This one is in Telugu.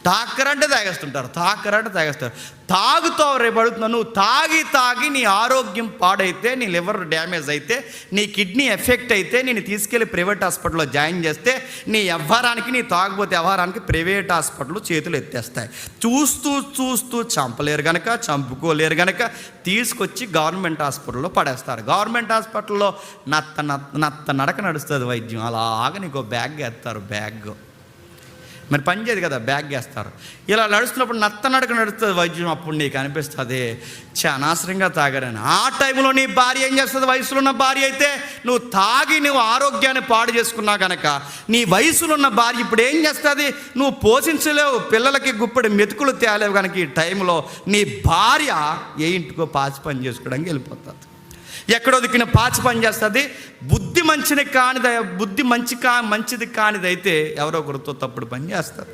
తాకరంటే తాగేస్తుంటారు, తాకరంటే తాగేస్తారు. తాగుతావు, రేపు అడుగుతున్నావు, నువ్వు తాగి నీ ఆరోగ్యం పాడైతే, నీ లివర్ డ్యామేజ్ అయితే, నీ కిడ్నీ ఎఫెక్ట్ అయితే, నేను తీసుకెళ్ళి ప్రైవేట్ హాస్పిటల్లో జాయిన్ చేస్తే, నీ వ్యవహారానికి, నీ తాగుబోతే వ్యవహారానికి ప్రైవేట్ హాస్పిటల్ చేతులు ఎత్తేస్తాయి. చూస్తూ చంపలేరు గనక, చంపుకోలేరు గనక తీసుకొచ్చి గవర్నమెంట్ హాస్పిటల్లో పడేస్తారు. గవర్నమెంట్ హాస్పిటల్లో నత్త నడక నడుస్తుంది వైద్యం. అలాగ నీకు బ్యాగ్ వేస్తారు, బ్యాగ్ మరి పని చేయదు కదా, బ్యాగ్ వేస్తారు. ఇలా నడుస్తున్నప్పుడు నత్త నడక నడుస్తుంది వైద్యం. అప్పుడు నీకు అనిపిస్తుంది అనవసరంగా తాగారని. ఆ టైంలో నీ భార్య ఏం చేస్తుంది? వయసులో ఉన్న భార్య అయితే, నువ్వు ఆరోగ్యాన్ని పాడు చేసుకున్నా కనుక నీ వయసులో ఉన్న భార్య ఇప్పుడు ఏం చేస్తుంది? నువ్వు పోషించలేవు, పిల్లలకి గుప్పడి మెతుకులు తేలేవు కనుక ఈ టైంలో నీ భార్య ఏ ఇంటికో పాచి పని చేసుకోవడానికి వెళ్ళిపోతుంది. ఎక్కడో దిక్కున పాచి పని చేస్తుంది. బుద్ధి మంచిది కానిదైతే ఎవరో ఒకరితో తప్పుడు పని చేస్తారు.